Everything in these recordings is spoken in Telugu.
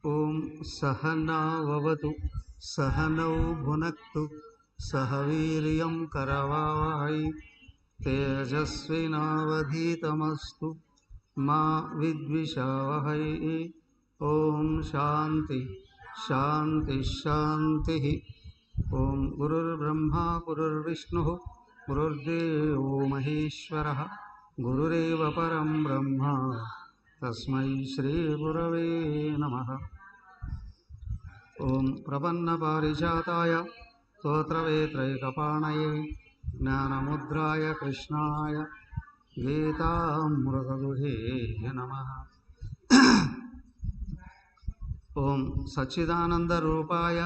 ఓం సహనావవతు సహనౌ భునక్తు సహ వీర్యం కరవావహై తేజస్వినావధీతమస్తు మా విద్విషావహై. ఓం శాంతి శాంతి శాంతి. ఓం గురుర్బ్రహ్మా గురుర్విష్ణుః గురుర్దేవో మహేశ్వరః గురురేవ పరం బ్రహ్మ తస్మై శ్రీ గురవే నమః. ఓం ప్రపన్నపారిజాతాయ స్తోత్రవేత్రైకపాణయే జ్ఞానముద్రాయ కృష్ణాయ గీతామృతదుహే నమః. ఓం సచ్చిదానందరూపాయ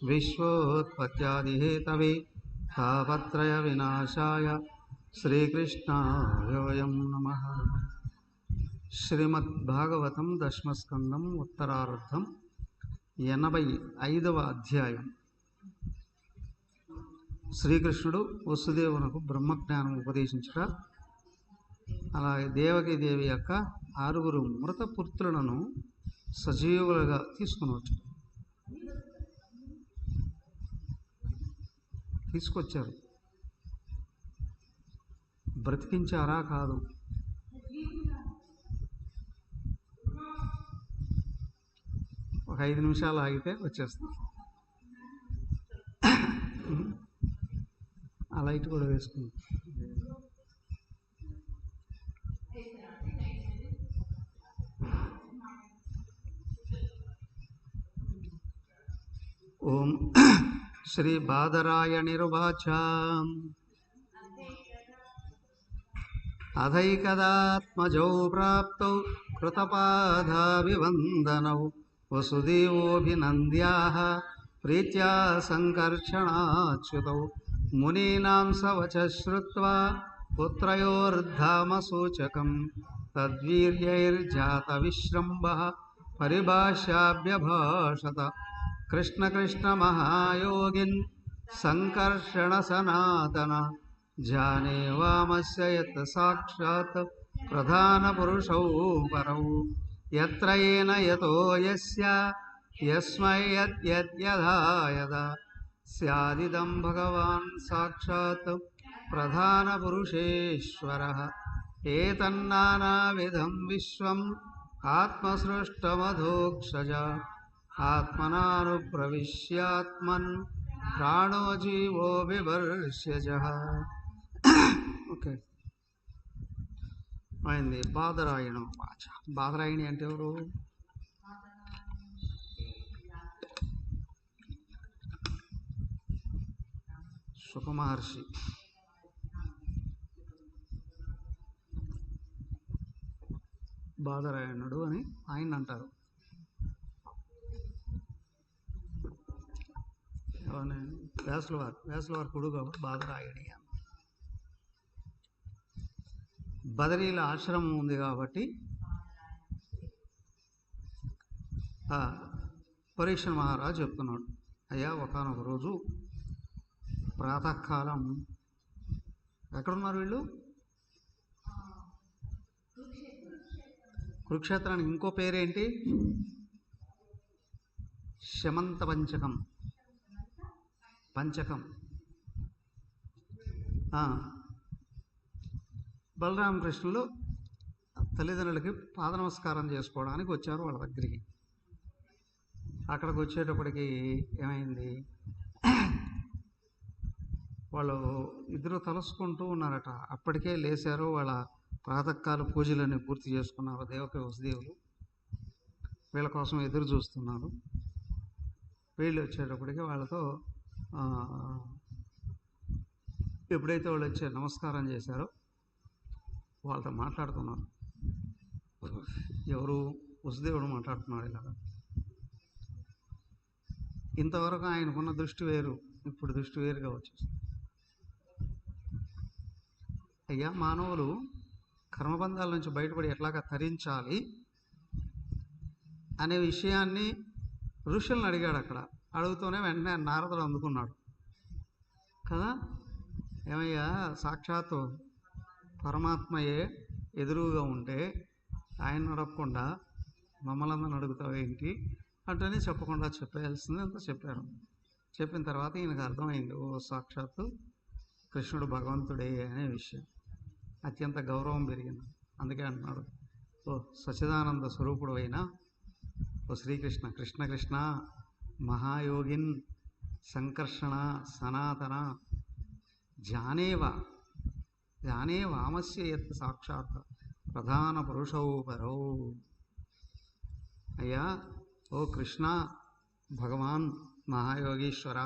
విశ్వోత్పత్యాదిహేతవే తాపత్రయ వినాశాయ శ్రీకృష్ణాయ వయం నమః. శ్రీమద్భాగవతం దశమస్కందం ఉత్తరార్ధం 85వ అధ్యాయం. శ్రీకృష్ణుడు వసుదేవునకు బ్రహ్మజ్ఞానం ఉపదేశించుట, అలాగే దేవకీదేవి యొక్క 6 మృత పుత్రులను సజీవులుగా తీసుకొచ్చారు. బ్రతికించారా? కాదు. ఒక 5 నిమిషాలు ఆగితే వచ్చేస్తాం. ఆ లైట్ కూడా వేసుకుంది. ఓం శ్రీ బాదరాయణిరువాచ అధైకదాత్మజౌ ప్రాప్తౌ కృతపాదాభివందనౌ వసుదేవోభినంద్యాః ప్రీత్యా సంకర్షణాచ్యుతౌ మునీనాం సవచ శ్రుత్వా పుత్రయోర్ధామసూచకం తద్వీర్యైర్జాత విశ్రంభః పరిభాష్యాభ్యభాషత. కృష్ణ కృష్ణ మహాయోగిన్ సంకర్షణ సనాతన జానే వామస్య యత్ సాక్షాత్ ప్రధాన పురుషౌ పరౌ యత్ర ఏన యతో యస్య యస్మై యద్యదా యదా స్యాదిదం భగవాన్ సాక్షాత్ ప్రధాన పురుషేశ్వరః. ఏతన్నానావిధం విశ్వం ఆత్మసృష్టమధోక్షజ ఆత్మనానుప్రవిశ్యాత్మన్ ప్రాణో జీవో వివర్ష్యజః. ఓకే, అయింది. బాదరాయణం వాచ. బాదరాయణి అంటే ఎవరు? సుఖమహర్షి. బాదరాయణుడు అని ఆయన అంటారు. వ్యాసులవారు కొడుకు బాదరాయణి. బదరీల ఆశ్రమం ఉంది కాబట్టి పరీక్ష మహారాజు చెప్తున్నాడు, అయ్యా ఒకానొక రోజు ప్రాతకాలం ఎక్కడున్నారు వీళ్ళు? కురుక్షేత్రానికి ఇంకో పేరేంటి? శమంత పంచకం. బలరామకృష్ణులు తల్లిదండ్రులకి పాద నమస్కారం చేసుకోవడానికి వచ్చారు వాళ్ళ దగ్గరికి. అక్కడికి వచ్చేటప్పటికి ఏమైంది, వాళ్ళు ఇద్దరు తలుసుకుంటూ ఉన్నారట. అప్పటికే లేచారు, వాళ్ళ ప్రాతకాల పూజలన్నీ పూర్తి చేసుకున్నారు. దేవకి వసుదేవులు వీళ్ళ కోసం ఎదురు చూస్తున్నారు. వీళ్ళు వచ్చేటప్పటికి వాళ్ళతో ఆ, ఎప్పుడైతే వాళ్ళు వచ్చి నమస్కారం చేశారో వాళ్ళతో మాట్లాడుతున్నారు. ఎవరు? వసుదేవుడు మాట్లాడుతున్నాడు ఇలాగా. ఇంతవరకు ఆయనకున్న దృష్టి వేరు, ఇప్పుడు దృష్టి వేరుగా వచ్చేస్తుంది. అయ్యా, మానవులు కర్మబంధాల నుంచి బయటపడి ఎట్లాగా తరించాలి అనే విషయాన్ని ఋషులను అడిగాడు. అక్కడ అడుగుతూనే వెంటనే నారదుడు అందుకున్నాడు కదా. ఏమయ్యా, సాక్షాత్తు పరమాత్మయే ఎదురుగా ఉంటే ఆయన అడగకుండా మమ్మల్ని అందరిని అడుగుతావేంటి అంటేనే చెప్పకుండా చెప్పేయాల్సింది అంతా చెప్పారు. చెప్పిన తర్వాత ఈయనకు అర్థమైంది, ఓ సాక్షాత్తు కృష్ణుడు భగవంతుడే అనే విషయం. అత్యంత గౌరవం పెరిగింది. అందుకే అంటున్నాడు, ఓ సచ్చిదానంద స్వరూపుడు అయినా ఓ శ్రీకృష్ణ, కృష్ణ కృష్ణ మహాయోగిన్ సంకర్షణ సనాతన జానే వామస్య యత్ సాక్షాత్ ప్రధాన పురుషౌ పరౌ. అయ్యా, ఓ కృష్ణ భగవాన్ మహాయోగీశ్వర,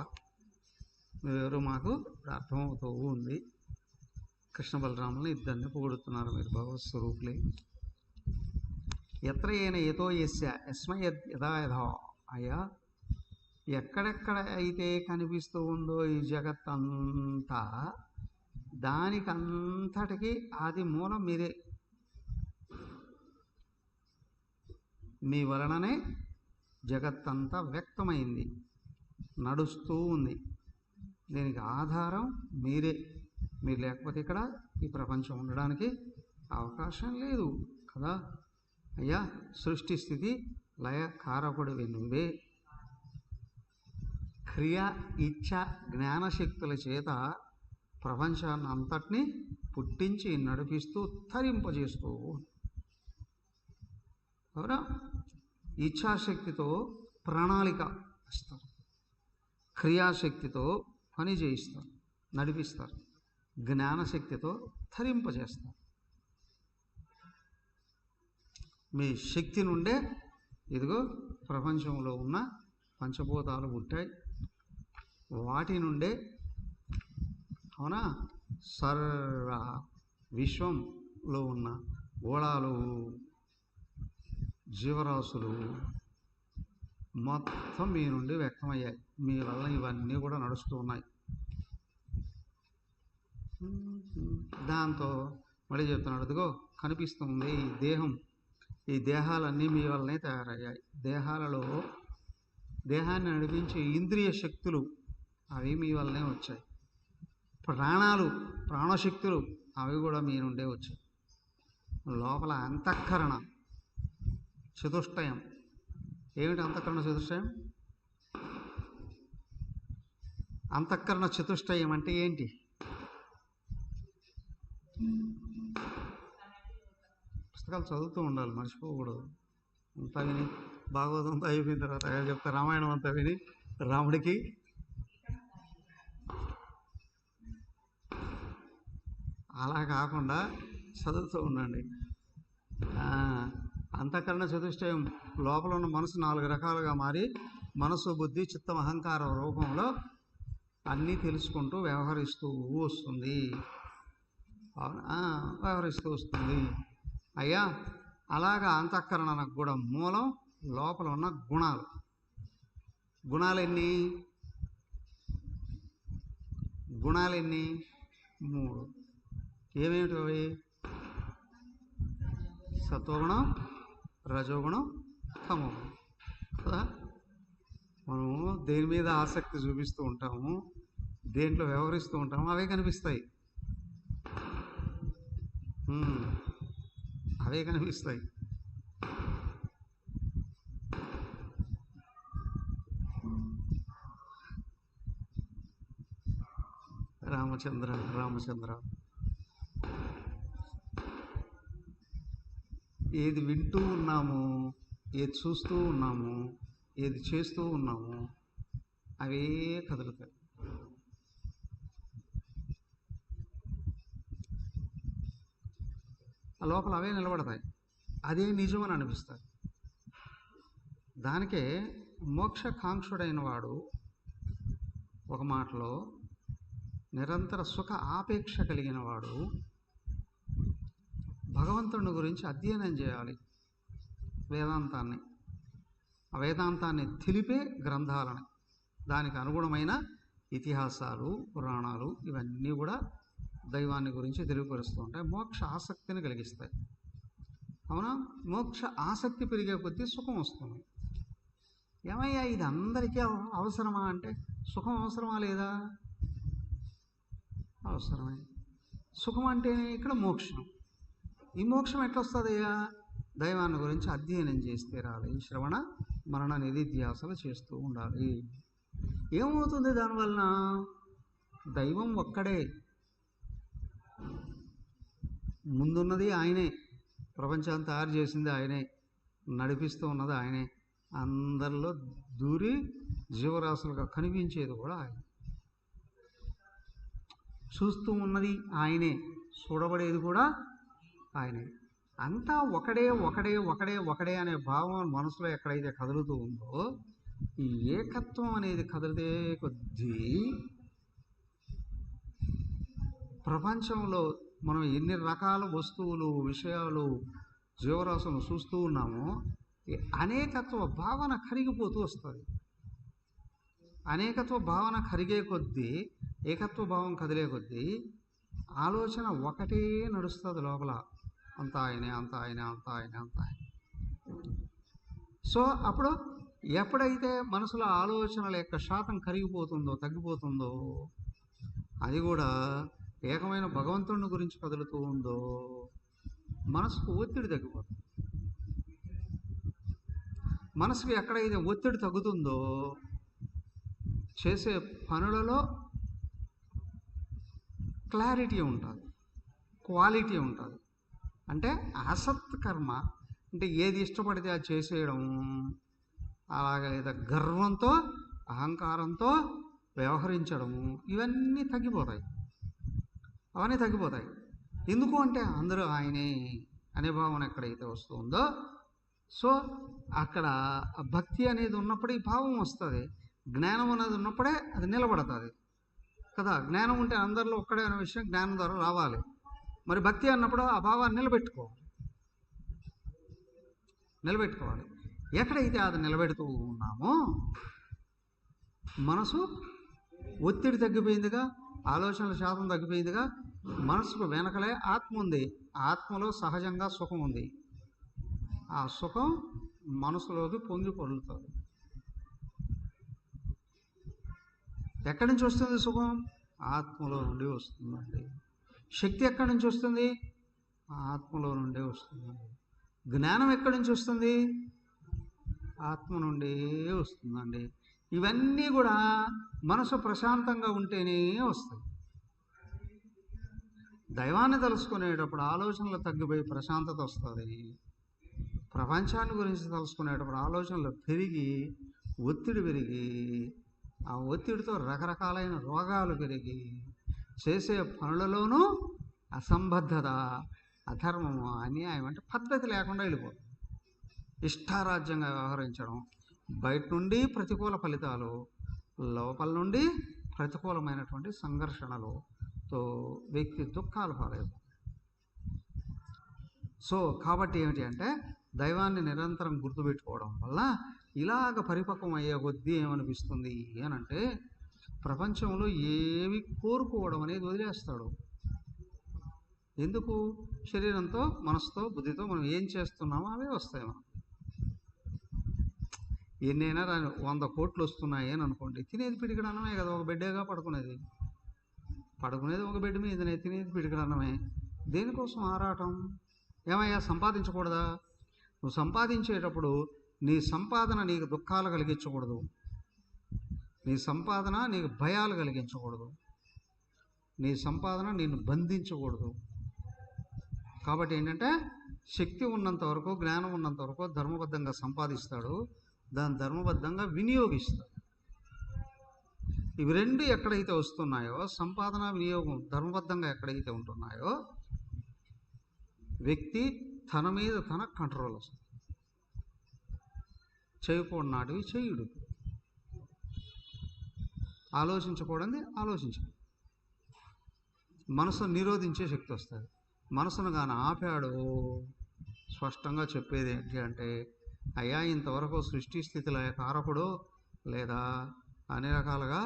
మీరెవరు మాకు ఇప్పుడు అర్థమవుతూ ఉంది. కృష్ణ బలరాములను ఇద్దరిని పొగుడుతున్నారు, మీరు భగవత్ స్వరూపులే. ఎత్ర ఏన ఏతో యస్య యస్మై యథా యథా. అయ్యా, ఎక్కడెక్కడ అయితే కనిపిస్తూ ఉందో ఈ జగత్తంతా, దానికంతటికి ఆది మూలం మీరే. మీ వలననే జగత్తంతా వ్యక్తమైంది, నడుస్తూ ఉంది. దీనికి ఆధారం మీరే. మీరు లేకపోతే ఇక్కడ ఈ ప్రపంచం ఉండడానికి అవకాశం లేదు కదా. అయ్యా, సృష్టి స్థితి లయ కారకుడివి నువ్వే. క్రియ ఇచ్ఛ జ్ఞానశక్తుల చేత ప్రపంచాన్ని అంతటినీ పుట్టించి నడిపిస్తూ తరింపజేస్తూ. అవునా? ఇచ్ఛాశక్తితో ప్రణాళిక ఇస్తారు, క్రియాశక్తితో పని చేయిస్తారు, నడిపిస్తారు, జ్ఞానశక్తితో తరింపజేస్తారు. మీ శక్తి నుండే ఇదిగో ప్రపంచంలో ఉన్న పంచభూతాలు పుట్టాయి. వాటి నుండే, అవునా, సర్వ విశ్వంలో ఉన్న గోళాలు, జీవరాశులు మొత్తం మీ నుండి వ్యక్తమయ్యాయి. మీ వల్ల ఇవన్నీ కూడా నడుస్తూ ఉన్నాయి. దాంతో మళ్ళీ చెప్తున్నాడు, ఇదిగో కనిపిస్తుంది ఈ దేహం, ఈ దేహాలన్నీ మీ వల్లనే తయారయ్యాయి. దేహాన్ని నడిపించే ఇంద్రియ శక్తులు అవి మీ వల్లనే వచ్చాయి. ప్రాణశక్తులు అవి కూడా మీ నుండే వచ్చాయి. లోపల అంతఃకరణ చతుష్టయం. ఏమిటి అంతఃకరణ చతుష్టయం? అంతఃకరణ చతుష్టయం అంటే ఏంటి? పుస్తకాలు చదువుతూ ఉండాలి, మర్చిపోకూడదు. అంతా విని భాగవతం అంతా అయిపోయిన తర్వాత చెప్తా, రామాయణం అంతా విని రాముడికి అలా కాకుండా చదువుతూ ఉండండి. అంతఃకరణ చతుష్టయం లోపల ఉన్న మనసు 4 రకాలుగా మారి మనసు, బుద్ధి, చిత్తం, అహంకారం రూపంలో అన్నీ తెలుసుకుంటూ వ్యవహరిస్తూ వస్తుంది. వ్యవహరిస్తూ వస్తుంది. అయ్యా, అలాగా అంతఃకరణకు కూడా మూలం లోపల ఉన్న గుణాలు. గుణాలెన్ని? 3. ఏమేమిటి అవి? సత్వగుణం, రజోగుణం, తమోగుణం కదా. మనము దేని మీద ఆసక్తి చూపిస్తూ ఉంటాము, దేంట్లో వ్యవహరిస్తూ ఉంటాము, అవే కనిపిస్తాయి. అవే కనిపిస్తాయి. రామచంద్ర ఏది వింటూ ఉన్నాము, ఏది చూస్తూ ఉన్నాము, ఏది చేస్తూ ఉన్నాము, అవే కదులుతాయి. ఆ లోపల అవే నిలబడతాయి. అదే నిజం అని అనిపిస్తాయి. దానికే మోక్షకాంక్షుడైన వాడు ఒక మాటలో నిరంతర సుఖ ఆపేక్ష కలిగిన వాడు భగవంతుని గురించి అధ్యయనం చేయాలి. వేదాంతాన్ని, ఆ వేదాంతాన్ని తెలిపే గ్రంథాలని, దానికి అనుగుణమైన ఇతిహాసాలు, పురాణాలు ఇవన్నీ కూడా దైవాన్ని గురించి తెలియపరుస్తూ ఉంటాయి. మోక్ష ఆసక్తిని కలిగిస్తాయి. అవునా? మోక్ష ఆసక్తి పెరిగే కొద్దీ సుఖం వస్తుంది. ఏమయ్యా ఇది అందరికీ అవసరమా అంటే, సుఖం అవసరమా లేదా? అవసరమే. సుఖం అంటేనే ఇక్కడ మోక్షం. ఈ మోక్షం ఎట్లా వస్తుందయ్యా? దైవాన్ని గురించి అధ్యయనం చేస్తే రాలి, శ్రవణ మరణ నిధిధ్యాసలు చేస్తూ ఉండాలి. ఏమవుతుంది దానివలన? దైవం ఒక్కడే, ముందున్నది ఆయనే, ప్రపంచాన్ని తయారు చేసింది ఆయనే, నడిపిస్తూ ఉన్నది ఆయనే, అందరిలో దూరి జీవరాశులుగా కనిపించేది కూడా ఆయన, చూస్తూ ఉన్నది ఆయనే, చూడబడేది కూడా ఆయనే. అంతా ఒకడే ఒకడే ఒకడే ఒకడే అనే భావం మనసులో ఎక్కడైతే కదులుతూ ఉందో, ఈ ఏకత్వం అనేది కదిలితే కొద్దీ ప్రపంచంలో మనం ఎన్ని రకాల వస్తువులు, విషయాలు, జీవరాశులను చూస్తూ ఉన్నామో, ఈ అనేకత్వ భావన కరిగిపోతూ వస్తుంది. అనేకత్వ భావన కరిగే కొద్దీ, ఏకత్వ భావం కదిలే కొద్దీ ఆలోచన ఒకటే నడుస్తుంది లోపల, అంతా ఆయనే, అంతా ఆయనే, అంతా ఆయనే, అంతా ఆయన. సో అప్పుడు ఎప్పుడైతే మనసులో ఆలోచనల యొక్క శాతం కరిగిపోతుందో, తగ్గిపోతుందో, అది కూడా ఏకమైన భగవంతుని గురించి కదులుతూ ఉందో, మనసుకు ఒత్తిడి తగ్గిపోతుంది. మనసుకు ఎక్కడైతే ఒత్తిడి తగ్గుతుందో, చేసే పనులలో క్లారిటీ ఉంటుంది, క్వాలిటీ ఉంటుంది. అంటే అసత్ కర్మ అంటే ఏది ఇష్టపడితే అది చేసేయడం, అలాగే లేదా గర్వంతో, అహంకారంతో వ్యవహరించడము, ఇవన్నీ తగ్గిపోతాయి. అవన్నీ తగ్గిపోతాయి. ఎందుకు అంటే అందరూ ఆయనే అనే భావన ఎక్కడైతే వస్తుందో, సో అక్కడ భక్తి అనేది ఉన్నప్పుడు ఈ భావం వస్తుంది. జ్ఞానం అనేది ఉన్నప్పుడే అది నిలబడుతుంది కదా. జ్ఞానం ఉంటే అందరిలో ఒక్కడే అనే విషయం జ్ఞానం ద్వారా రావాలి. మరి భక్తి అన్నప్పుడు ఆ భావాన్ని నిలబెట్టుకోవాలి. ఎక్కడైతే అది నిలబెడుతూ ఉన్నామో, మనసు ఒత్తిడి తగ్గిపోయిందిగా, ఆలోచనల శాతం తగ్గిపోయిందిగా, మనసుకు వెనకలే ఆత్మ ఉంది, ఆత్మలో సహజంగా సుఖం ఉంది. ఆ సుఖం మనసులోకి పొంగి పొర్లుతుంది. ఎక్కడి నుంచి వస్తుంది సుఖం? ఆత్మలో నుండి వస్తుందండి. శక్తి ఎక్కడి నుంచి వస్తుంది? ఆత్మలో నుండే వస్తుందండి. జ్ఞానం ఎక్కడి నుంచి వస్తుంది? ఆత్మ నుండే వస్తుందండి. ఇవన్నీ కూడా మనసు ప్రశాంతంగా ఉంటేనే వస్తాయి. దైవాన్ని తలుసుకునేటప్పుడు ఆలోచనలు తగ్గిపోయి ప్రశాంతత వస్తుంది. ప్రపంచాన్ని గురించి తలుసుకునేటప్పుడు ఆలోచనలు పెరిగి, ఒత్తిడి పెరిగి, ఆ ఒత్తిడితో రకరకాలైన రోగాలు పెరిగి, చేసే పనులలోనూ అసంబద్ధత, అధర్మము, అన్యాయం అంటే పద్ధతి లేకుండా వెళ్ళిపోతుంది. ఇష్టారాజ్యంగా వ్యవహరించడం, బయట నుండి ప్రతికూల ఫలితాలు, లోపల నుండి ప్రతికూలమైనటువంటి సంఘర్షణలతో వ్యక్తి దుఃఖాలు పాలవుతాయి. సో కాబట్టి ఏమిటి అంటే, దైవాన్ని నిరంతరం గుర్తుపెట్టుకోవడం వల్ల ఇలాగ పరిపక్వం అయ్యే కొద్దీ ఏమనిపిస్తుంది అని అంటే, ప్రపంచంలో ఏవి కోరుకోవడం అనేది వదిలేస్తాడు. ఎందుకు? శరీరంతో, మనసుతో, బుద్ధితో మనం ఏం చేస్తున్నామో అవే వస్తాయి. మనం ఎన్నైనా 100 కోట్లు వస్తున్నాయి అని అనుకోండి, తినేది పిడికిడి అన్నమే కదా, ఒక బెడ్డేగా పడుకునేది ఒక బెడ్ మీదనే, తినేది పిడికిడి అన్నమే. దేనికోసం ఆరాటం? ఏమయ్యా సంపాదించకూడదా? నువ్వు సంపాదించేటప్పుడు నీ సంపాదన నీకు దుఃఖాలు కలిగించకూడదు, నీ సంపాదన నీకు భయాలు కలిగించకూడదు, నీ సంపాదన నిన్ను బంధించకూడదు. కాబట్టి ఏంటంటే, శక్తి ఉన్నంత వరకు, జ్ఞానం ఉన్నంత వరకు ధర్మబద్ధంగా సంపాదిస్తాడు, దాన్ని ధర్మబద్ధంగా వినియోగిస్తాడు. ఇవి రెండు ఎక్కడైతే వస్తున్నాయో, సంపాదన, వినియోగం ధర్మబద్ధంగా ఎక్కడైతే ఉంటున్నాయో, వ్యక్తి తన మీద తన కంట్రోల్ వస్తుంది. చేయకూడనాటివి చేయుడు. ఆలోచించకూడదు ఆలోచించు. మనసును నిరోధించే శక్తి వస్తుంది. మనసును కానీ ఆపాడు, స్పష్టంగా చెప్పేది ఏంటి అంటే, అయ్యా ఇంతవరకు సృష్టి స్థితిల కారకుడు లేదా అన్ని రకాలుగా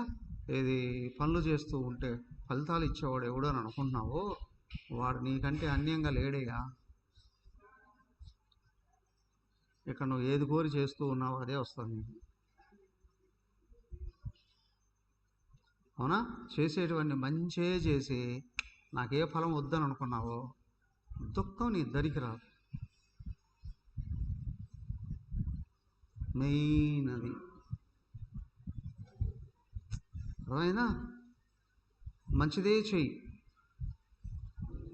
ఏది పనులు చేస్తూ ఉంటే ఫలితాలు ఇచ్చేవాడు ఎవడో అని అనుకుంటున్నావు, వాడు నీకంటే అన్యంగా లేడేయా. ఇక్కడ నువ్వు ఏది కోరి చేస్తూ ఉన్నావు అదే వస్తుంది నీకు. అవునా? చేసేటువంటి మంచే చేసి నాకే ఫలం వద్దని అనుకున్నావో దుఃఖం నీ దరికి రాదు. మెయిన్ అది. అర్థమైనా? మంచిదే చెయ్యి,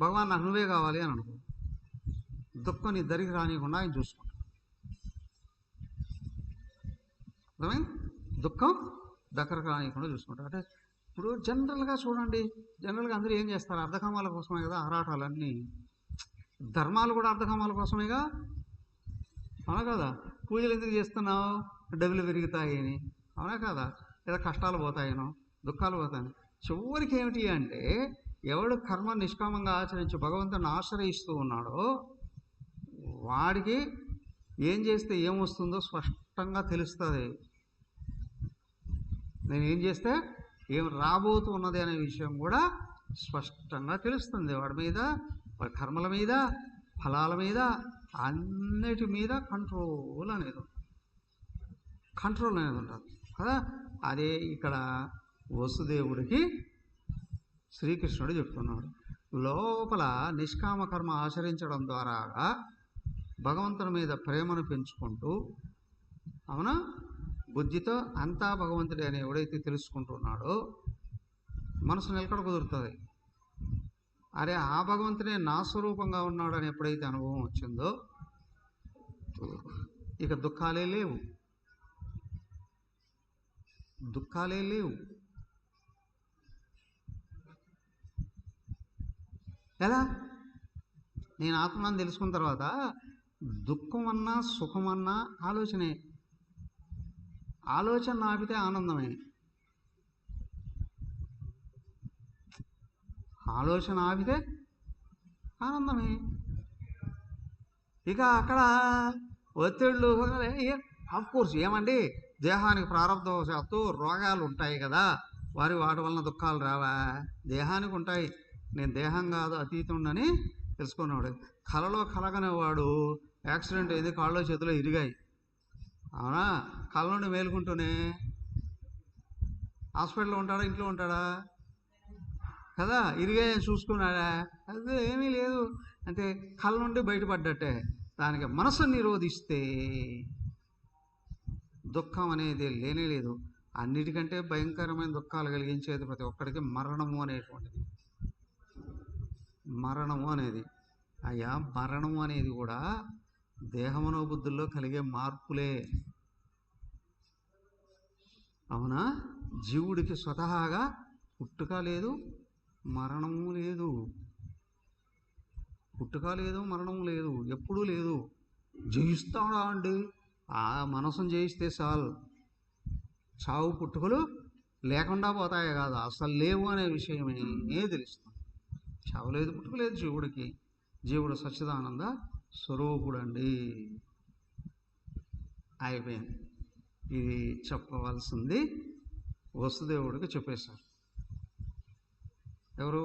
భగవాన్ నాకు నువ్వే కావాలి అని అనుకో, దుఃఖం నీ దరికి రానియకుండా ఆయన చూసుకుంటా. అర్థమైంది? దుఃఖం దగ్గరకు రానియకుండా చూసుకుంటా. అంటే ఇప్పుడు జనరల్గా చూడండి, జనరల్గా అందరూ ఏం చేస్తారు? అర్ధకామాల కోసమే కదా ఆరాటాలన్నీ. ధర్మాలు కూడా అర్ధకామాల కోసమేగా, అవునా కదా? పూజలు ఎందుకు చేస్తున్నావు? డబ్బులు పెరుగుతాయి అని, అవునా కదా? లేదా కష్టాలు పోతాయనో, దుఃఖాలు పోతాయని. చివరికి ఏమిటి అంటే, ఎవడు కర్మ నిష్కామంగా ఆచరించి భగవంతుని ఆశ్రయిస్తూ ఉన్నాడో వాడికి ఏం చేస్తే ఏమొస్తుందో స్పష్టంగా తెలుస్తుంది. నేను ఏం చేస్తే ఏం రాబోతున్నది అనే విషయం కూడా స్పష్టంగా తెలుస్తుంది. వాడి మీద, వాడి కర్మల మీద, ఫలాల మీద, అన్నిటి మీద కంట్రోల్ అనేది ఉంటుంది కదా. అదే ఇక్కడ వసుదేవుడికి శ్రీకృష్ణుడు చెప్తున్నాడు. లోపల నిష్కామ కర్మ ఆచరించడం ద్వారా భగవంతుని మీద ప్రేమను పెంచుకుంటూ, అవునా, బుద్ధితో అంతా భగవంతుడే అని ఎవడైతే తెలుసుకుంటున్నాడో మనసు నిలకడ కుదురుతుంది. అరే ఆ భగవంతుడే నా స్వరూపంగా ఉన్నాడు అని ఎప్పుడైతే అనుభవం వచ్చిందో ఇక దుఃఖాలే లేవు, దుఃఖాలే లేవు. ఎలా? నేను ఆత్మని తెలుసుకున్న తర్వాత దుఃఖం అన్నా సుఖమన్నా ఆలోచనే. ఆలోచన ఆపితే ఆనందమే, ఆలోచన ఆపితే ఆనందమే. ఇక అక్కడ ఒత్తిళ్ళు కోర్స్ ఏమండి, దేహానికి ప్రారంభవశాత్తు రోగాలు ఉంటాయి కదా, వాటి వలన దుఃఖాలు రావా? దేహానికి ఉంటాయి. నేను దేహం కాదు అతీతుండని తెలుసుకున్నాడు. కలలో కలగనేవాడు యాక్సిడెంట్ అయింది, కాళ్ళలో చేతిలో ఇరిగాయి, అవునా? కళ్ళ నుండి మేలుకుంటూనే హాస్పిటల్లో ఉంటాడా, ఇంట్లో ఉంటాడా కదా? ఇరిగాయని చూసుకున్నాడా? అదే ఏమీ లేదు. అంటే కళ్ళ నుండి బయటపడ్డట్టే. దానికి మనసు నిరోధిస్తే దుఃఖం అనేది లేనే లేదు. అన్నిటికంటే భయంకరమైన దుఃఖాలు కలిగించేది ప్రతి ఒక్కడికి మరణము అనేటువంటిది. మరణము అనేది, అయ్యా మరణము అనేది కూడా దేహమనో బుద్ధుల్లో కలిగే మార్పులే, అవునా? జీవుడికి స్వతహాగా పుట్టుక లేదు, మరణము లేదు. పుట్టుక లేదు, మరణము లేదు, ఎప్పుడూ లేదు. జయిస్తాడా అండి? ఆ మనసును జయిస్తే చాలు, చావు పుట్టుకలు లేకుండా పోతాయే కాదు, అసలు లేవు అనే విషయమే తెలుస్తుంది. చావు లేదు, పుట్టుక లేదు జీవుడికి. జీవుడు సచ్చిదానంద స్వరూపుడండి. అయిపోయింది. ఇది చెప్పవలసింది వసుదేవుడికి చెప్పేశారు. ఎవరు?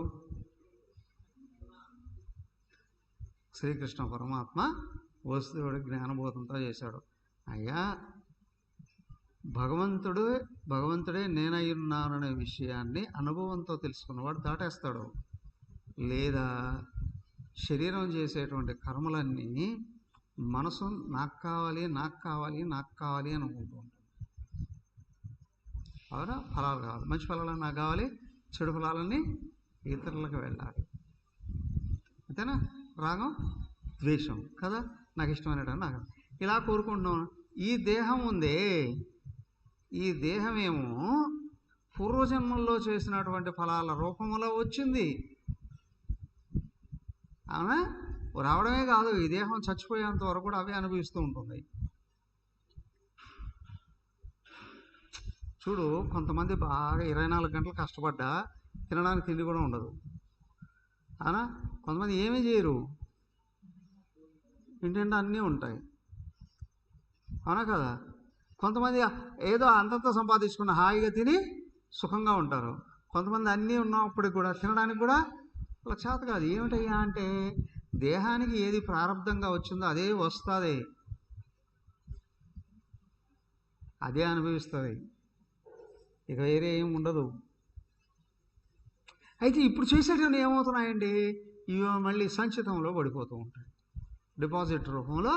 శ్రీకృష్ణ పరమాత్మ వసుదేవుడికి జ్ఞానబోధంతో చేశాడు. అయ్యా భగవంతుడే నేనై ఉన్నాననే విషయాన్ని అనుభవంతో తెలుసుకున్నవాడు దాటేస్తాడు. లేదా శరీరం చేసేటువంటి కర్మలన్నీ మనసు నాకు కావాలి నాకు కావాలి నాకు కావాలి అని అనుకుంటూ ఉంటుంది. అవునా? ఫలాలు కావాలి, మంచి ఫలాలు నాకు కావాలి, చెడు ఫలాలన్నీ ఇతరులకు వెళ్ళాలి. అంతేనా? రాగం ద్వేషం కదా, నాకు ఇష్టమైనట్టు నాకు ఇలా కోరుకుంటున్నాను. ఈ దేహం ఉందే, ఈ దేహమేమో పూర్వజన్మల్లో చేసినటువంటి ఫలాల రూపంలో వచ్చింది. అవునా? రావడమే కాదు, ఈ దేహం చచ్చిపోయేంత వరకు కూడా అవే అనుభవిస్తూ ఉంటుంది. చూడు, కొంతమంది బాగా 24 గంటలు కష్టపడ్డా తినడానికి తిండి కూడా ఉండదు. అవునా? కొంతమంది ఏమీ చేయరు, ఇంటింటే అన్నీ ఉంటాయి. అవునా కదా? కొంతమంది ఏదో అంతంత సంపాదించుకున్న హాయిగా తిని సుఖంగా ఉంటారు. కొంతమంది అన్నీ ఉన్నప్పటికి కూడా తినడానికి కూడా వాళ్ళకి చేత కాదు. ఏమిటయ్యా అంటే, దేహానికి ఏది ప్రారంధంగా వచ్చిందో అదే వస్తుంది, అదే అనుభవిస్తుంది, ఇక వేరే ఏం ఉండదు. అయితే ఇప్పుడు చేసేటప్పుడు ఏమవుతున్నాయండి, ఇవి మళ్ళీ సంచితంలో పడిపోతూ ఉంటాయి, డిపాజిట్ రూపంలో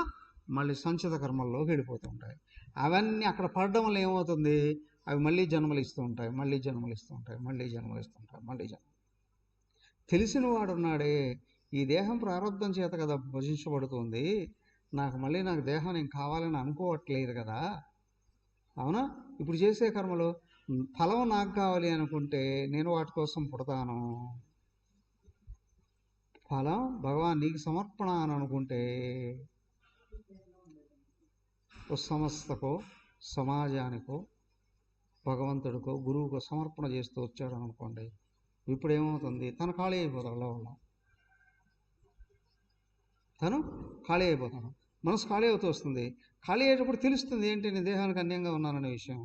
మళ్ళీ సంచిత కర్మల్లోకి వెళ్ళిపోతూ ఉంటాయి. అవన్నీ అక్కడ పడడం వల్ల ఏమవుతుంది, అవి మళ్ళీ జన్మలు ఇస్తూ ఉంటాయి, మళ్ళీ జన్మలు ఇస్తూ ఉంటాయి, మళ్ళీ జన్మలు ఇస్తూ ఉంటాయి, మళ్ళీ జన్మ. తెలిసిన వాడున్నాడే, ఈ దేహం ప్రారంధం చేత కదా భజించబడుతుంది, నాకు దేహం నేను కావాలని అనుకోవట్లేదు కదా. అవునా? ఇప్పుడు చేసే కర్మలు ఫలం నాకు కావాలి అనుకుంటే నేను వాటి కోసం పుడతాను, ఫలం భగవాన్ నీకు సమర్పణ అని అనుకుంటే సమస్తకో సమాజానికో భగవంతుడికో గురువుకో సమర్పణ చేస్తూ వచ్చాడు అనుకోండి, ఇప్పుడు ఏమవుతుంది, తను ఖాళీ అయిపోతాడు, లోపల తను ఖాళీ అయిపోతాడు, మనసు ఖాళీ అవుతూ వస్తుంది. ఖాళీ అయ్యేటప్పుడు తెలుస్తుంది ఏంటి, నేను దేహానికి అన్యంగా ఉన్నాననే విషయం.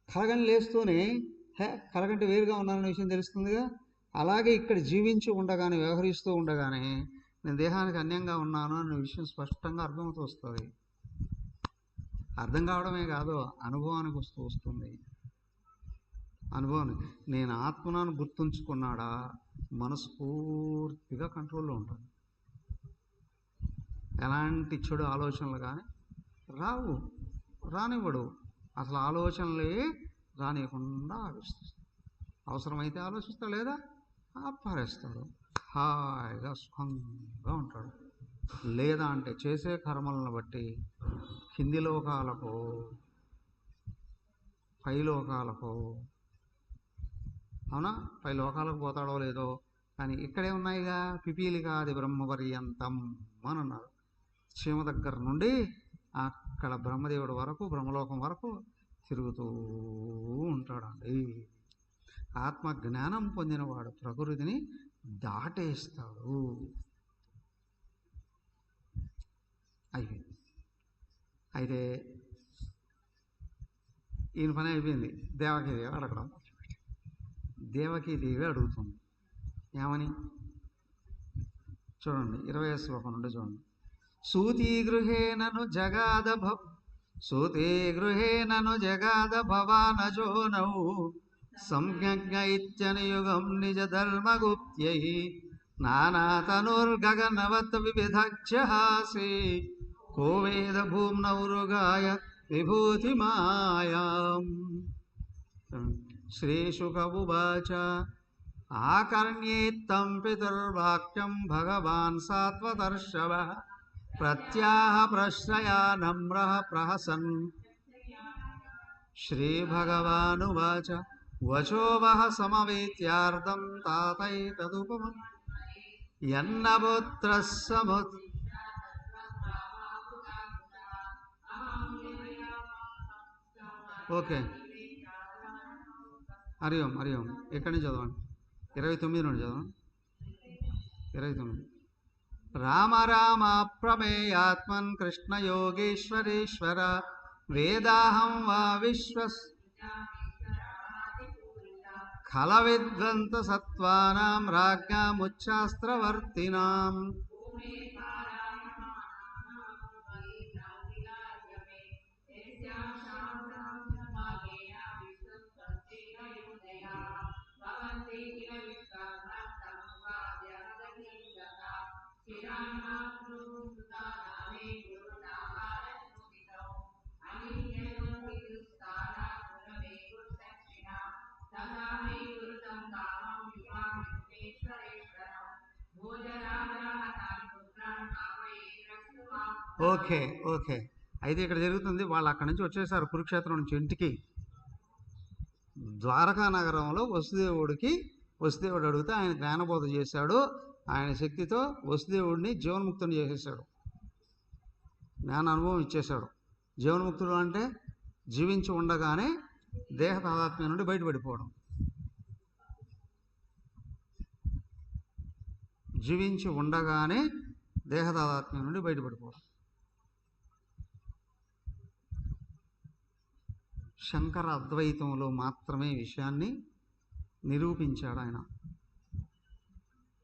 కలగని లేస్తూనే కలగంటే వేరుగా ఉన్నాననే విషయం తెలుస్తుందిగా. అలాగే ఇక్కడ జీవించి ఉండగానే, వ్యవహరిస్తూ ఉండగానే నేను దేహానికి అన్యంగా ఉన్నాను అనే విషయం స్పష్టంగా అర్థమవుతూ వస్తుంది. అర్థం కావడమే కాదు, అనుభవానికి వస్తుంది. అనుభవం, నేను ఆత్మను గుర్తుంచుకున్నాడా మనస్ఫూర్తిగా కంట్రోల్లో ఉంటుంది. ఎలాంటి చెడు ఆలోచనలు కానీ రానివ్వడు, అసలు ఆలోచనలే రానివ్వకుండా ఆలోచిస్తాడు. అవసరమైతే ఆలోచిస్తాడు, లేదా పారేస్తాడు, హాయిగా సుఖంగా ఉంటాడు. లేదా అంటే చేసే కర్మలను బట్టి కింది లోకాలకు పై లోకాలకు, అవునా, పై లోకాలకు పోతాడో లేదో కానీ ఇక్కడే ఉన్నాయిగా, పిపీలికాది బ్రహ్మపర్యంతం అని అన్నారు. చీమ దగ్గర నుండి అక్కడ బ్రహ్మదేవుడి వరకు, బ్రహ్మలోకం వరకు తిరుగుతూ ఉంటాడండి. ఆత్మ జ్ఞానం పొందినవాడు ప్రకృతిని దాటేస్తాడు. అయిపోయింది. అయితే ఈయన పని అయిపోయింది. దేవకీదేవి అడగడం, దేవకీదేవి అడుగుతుంది ఏమని చూడండి, 20వ శ్లోకం నుండి చూడండి. సూతీగృహేణను జగాద భవానజో నౌ సంజ్ఞ ఇత్యనుయుగం నిజ ధర్మగుప్త్యై నానాతనుర్గగనవత్ వివిధక్షహాసి కో వేద భూమ్నౌరుగాయ విభూతి మాయాం. శ్రీశుక ఉవాచ ఆకర్ణ్యేత్తం పితుర్వాక్యం భగవాన్ సాత్వతర్షవ ప్రత్యాహ ప్రశ్రయా నమ్రః ప్రహసన్. శ్రీభగవానువాచ వచో వః సమవేత్యార్థం తాతైతదుపమం యన్నపుత్రః సముత్. ఓకే, హరి ఓం హరి ఓం. ఎక్కడి నుంచి చదవండి, 29 నుండి చదవండి. 29. రామ రామ ప్రమేయాత్మన్ కృష్ణ యోగేశ్వరేశ్వర వేదాహం వా విశ్వస్ ఖల విద్వంత సత్వానాం రాజ్ఞాముచ్ఛాస్త్రవర్తినాం. Okay okay. అయితే ఇక్కడ జరుగుతుంది, వాళ్ళు అక్కడి నుంచి వచ్చేసారు కురుక్షేత్రం నుంచి ఇంటికి. ద్వారకా నగరంలో వసుదేవుడు అడిగితే ఆయన జ్ఞానబోధ చేశాడు. ఆయన శక్తితో వసుదేవుడిని జీవన్ముక్తుని చేసేసాడు, జ్ఞాన అనుభవం ఇచ్చేశాడు. జీవన్ముక్తుడు అంటే జీవించి ఉండగానే దేహ తాదాత్మ్యం నుండి బయటపడిపోవడం. జీవించి ఉండగానే దేహ తాదాత్మ్యం నుండి బయటపడిపోవడం. శంకర అద్వైతంలో మాత్రమే విషయాన్ని నిరూపించాడు ఆయన.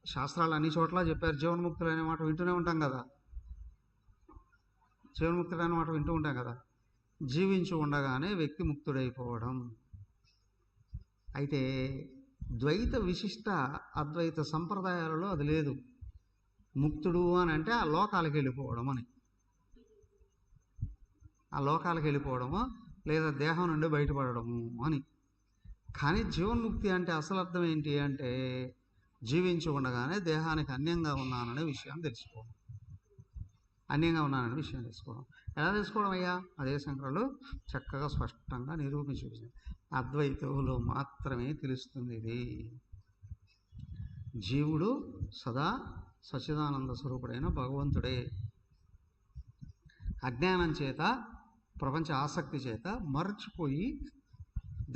శాస్త్రాలు అన్ని చోట్ల చెప్పారు. జీవన్ముక్తులు అనే మాట వింటూనే ఉంటాం కదా, జీవన్ముక్తుడు అనే మాట వింటూ ఉంటాం కదా. జీవించి ఉండగానే వ్యక్తి ముక్తుడైపోవడం. అయితే ద్వైత విశిష్ట అద్వైత సంప్రదాయాలలో అది లేదు. ముక్తుడు అని అంటే ఆ లోకాలకు వెళ్ళిపోవడం అని, ఆ లోకాలకు వెళ్ళిపోవడము లేదా దేహం నుండి బయటపడము అని. కానీ జీవన్ముక్తి అంటే అసలు అర్థం ఏంటి అంటే జీవించి ఉండగానే దేహానికి అన్యంగా ఉన్నాననే విషయం తెలుసుకోవడం. అన్యంగా ఉన్నాననే విషయం తెలుసుకోవడం. ఎలా తెలుసుకోవడం అయ్యా? అదే శంకరులు చక్కగా స్పష్టంగా నిరూపించి చూపించారు. అద్వైతంలో మాత్రమే తెలుస్తుంది ఇది. జీవుడు సదా సచ్చిదానంద స్వరూపుడైన భగవంతుడే. అజ్ఞానం చేత, ప్రపంచ ఆసక్తి చేత మర్చిపోయి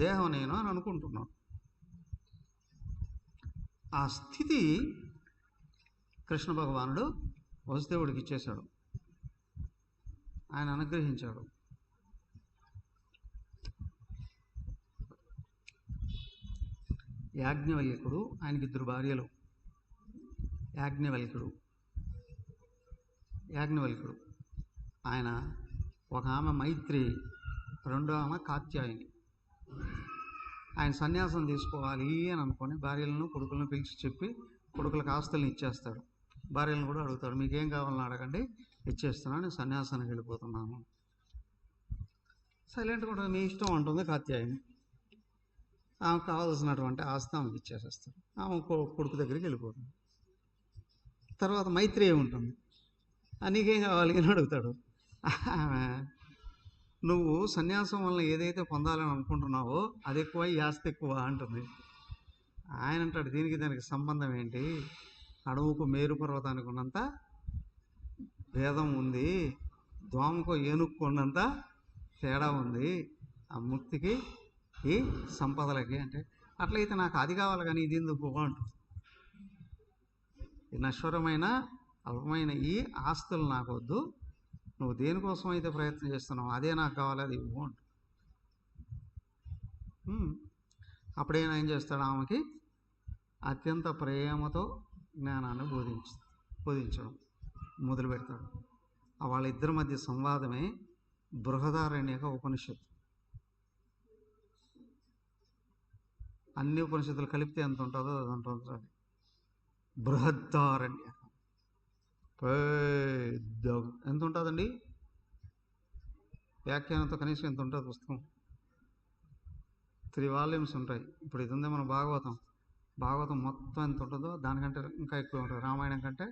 దేహం నేను అని అనుకుంటున్నాను. ఆ స్థితి కృష్ణ భగవానుడు వసుదేవుడికి ఇచ్చేశాడు, ఆయన అనుగ్రహించాడు. యాజ్ఞవల్క్యుడు, ఆయనకి 2 భార్యలు. యాజ్ఞవల్క్యుడు ఆయన ఒక ఆమె మైత్రి, రెండో ఆమె కాత్యాయని. ఆయన సన్యాసం తీసుకోవాలి అని అనుకొని భార్యలను కొడుకులను పిలిచి చెప్పి కొడుకులకు ఆస్తులను ఇచ్చేస్తాడు. భార్యలను కూడా అడుగుతాడు, మీకేం కావాలని అడగండి, ఇచ్చేస్తున్నాను, నేను సన్యాసానికి వెళ్ళిపోతున్నాను. సైలెంట్గా ఉంటుంది, మీ ఇష్టం అంటుంది కాత్యాయని. ఆమెకు కావాల్సినటువంటి ఆస్తి ఆమెకి ఇచ్చేసేస్తాడు. ఆమె కొడుకు దగ్గరికి వెళ్ళిపోతుంది. తర్వాత మైత్రి ఏముంటుంది, నీకేం కావాలి అని అడుగుతాడు. నువ్వు సన్యాసం వల్ల ఏదైతే పొందాలని అనుకుంటున్నావో అది ఎక్కువ, ఈ ఆస్తి ఎక్కువ అంటుంది. ఆయన అంటాడు, దీనికి దానికి సంబంధం ఏంటి, అడవుకు మేరు పర్వతానికి ఉన్నంత భేదం ఉంది, దోమకు ఏనుక్కున్నంత తేడా ఉంది ఆ ముక్తికి ఈ సంపదలకి. అంటే అట్లయితే నాకు అది కావాలి కానీ ఇది ఎందుకు అంటుంది. ఈ నశ్వరమైన అల్పమైన ఈ ఆస్తులు నాకు వద్దు, నువ్వు దేనికోసం అయితే ప్రయత్నం చేస్తున్నావు అదే నాకు కావాలి, అది ఇవ్వు అంటు. అప్పుడైనా ఏం చేస్తాడు, ఆమెకి అత్యంత ప్రేమతో జ్ఞానాన్ని బోధించడం మొదలు పెడతాడు. వాళ్ళిద్దరి మధ్య సంవాదమే బృహదారణ్యక ఉపనిషత్తు. అన్ని ఉపనిషత్తులు కలిపితే ఎంత ఉంటుందో అది ఉంటుంది. బృహదారణ్యక పెద్ద ఎంత ఉంటుందండి, వ్యాఖ్యానంతో కనీసం ఎంత ఉంటుంది పుస్తకం. 3 వాల్యూమ్స్ ఉంటాయి. ఇప్పుడు ఇది ఉంది మన భాగవతం మొత్తం ఎంత ఉంటుందో దానికంటే ఇంకా ఎక్కువ ఉంటుంది. రామాయణం కంటే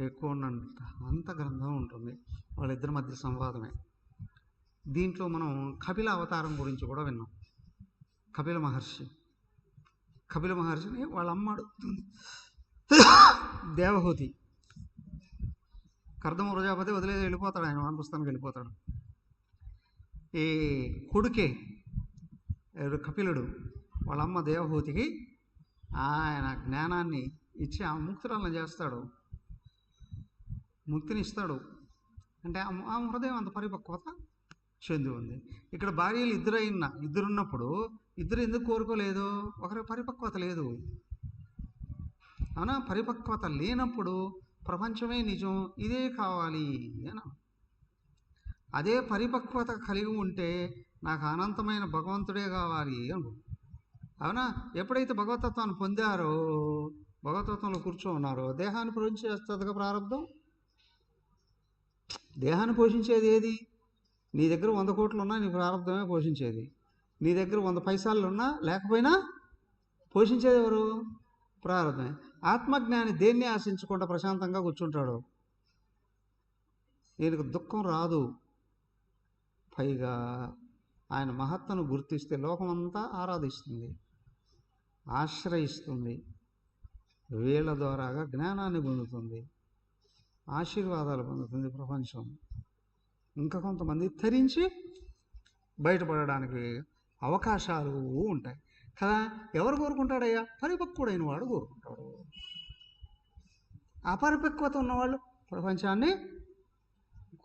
ఎక్కువ ఉన్నంత అంత గ్రంథం ఉంటుంది. వాళ్ళిద్దరి మధ్య సంవాదమే. దీంట్లో మనం కపిల అవతారం గురించి కూడా విన్నాం. కపిల మహర్షిని వాళ్ళ అమ్మ అడుగుతుంది. దేవహూతి కర్దమ ప్రజాపతి వదిలేసి వెళ్ళిపోతాడు, ఆయన వానప్రస్థానికి వెళ్ళిపోతాడు. ఈ కొడుకే కపిలుడు వాళ్ళ అమ్మ దేవహూతికి ఆయన జ్ఞానాన్ని ఇచ్చి ఆ ముక్తురాలను చేస్తాడు, ముక్తిని ఇస్తాడు. అంటే ఆ హృదయం అంత పరిపక్వత చెంది ఉంది. ఇక్కడ భార్యలు ఇద్దరున్నప్పుడు ఇద్దరు ఎందుకు కోరుకోలేదు, ఒకరి పరిపక్వత లేదు. అవునా, పరిపక్వత లేనప్పుడు ప్రపంచమే నిజం, ఇదే కావాలి అని. అదే పరిపక్వత కలిగి ఉంటే నాకు అనంతమైన భగవంతుడే కావాలి అను. అవునా, ఎప్పుడైతే భగవతత్వాన్ని పొందారో, భగవతత్వంలో కూర్చోన్నారో దేహాన్ని పోషించేస్తుందిగా ప్రారంభం. దేహాన్ని పోషించేది ఏది? నీ దగ్గర 100 కోట్లు ఉన్నా నీ ప్రారంభమే పోషించేది. నీ దగ్గర 100 పైసలు ఉన్నా లేకపోయినా పోషించేది ఎవరు? ప్రారంభమే. ఆత్మజ్ఞాని దేన్ని ఆశించకుండా ప్రశాంతంగా కూర్చుంటాడు, ఈయనకు దుఃఖం రాదు. పైగా ఆయన మహత్తును గుర్తిస్తే లోకమంతా ఆరాధిస్తుంది, ఆశ్రయిస్తుంది, వీళ్ళ ద్వారాగా జ్ఞానాన్ని పొందుతుంది, ఆశీర్వాదాలు పొందుతుంది ప్రపంచం. ఇంకా కొంతమంది తరించి బయటపడడానికి అవకాశాలు ఉంటాయి కదా. ఎవరు కోరుకుంటాడయ్యా? పరిపక్వుడైన వాడు కోరుకుంటాడు. అపరిపక్వత ఉన్నవాళ్ళు ప్రపంచాన్ని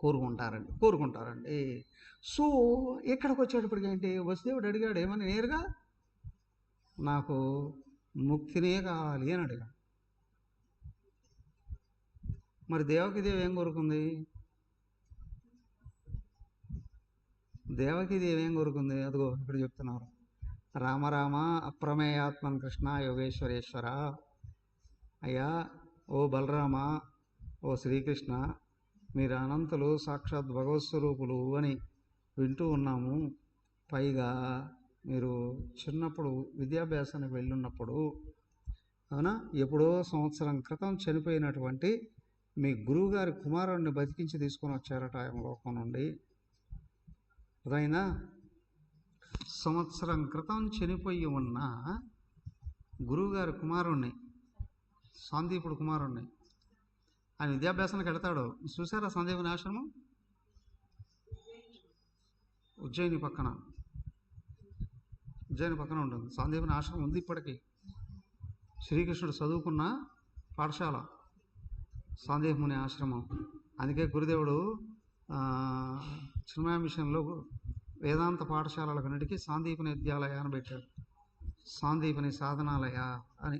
కోరుకుంటారండి. సో ఇక్కడికి వచ్చేటప్పటికి ఏంటి, వసుదేవుడు అడిగాడు ఏమని? నేరుగా నాకు ముక్తినే కావాలి అని అడిగాడు. మరి దేవకీదేవి ఏం కోరుకుంది? దేవకీదేవి ఏం కోరుకుంది? అదిగో ఇక్కడ చెప్తున్నారు, రామ రామ అప్రమేయాత్మన్ కృష్ణ యోగేశ్వరేశ్వర. అయ్యా ఓ బలరామ, ఓ శ్రీకృష్ణ, మీరు అనంతులు, సాక్షాత్ భగవత్ స్వరూపులు అని వింటూ ఉన్నాము. పైగా మీరు చిన్నప్పుడు విద్యాభ్యాసానికి వెళ్ళున్నప్పుడు, అవునా, ఎప్పుడో సంవత్సరం క్రితం చనిపోయినటువంటి మీ గురువుగారి కుమారుడిని బతికించి తీసుకొని వచ్చారట లోకం నుండి. అదైనా సంవత్సరం క్రితం చనిపోయి ఉన్న గురువుగారి కుమారుణ్ణి, సాందీపుడు కుమారుణ్ణి, ఆయన విద్యాభ్యాసానికి వెళతాడు. చూసారా సందీపుని ఆశ్రమం? ఉజ్జయిని పక్కన ఉంటుంది. సందీపుని ఆశ్రమం ఉంది ఇప్పటికీ. శ్రీకృష్ణుడు చదువుకున్న పాఠశాల సందీపుని ఆశ్రమం. అందుకే గురుదేవుడు చిన్మయ మిషన్లో వేదాంత పాఠశాలలకన్నిటికీ సాందీపని విద్యాలయ అని పెట్టాడు. సాందీపని సాధనాలయ అని,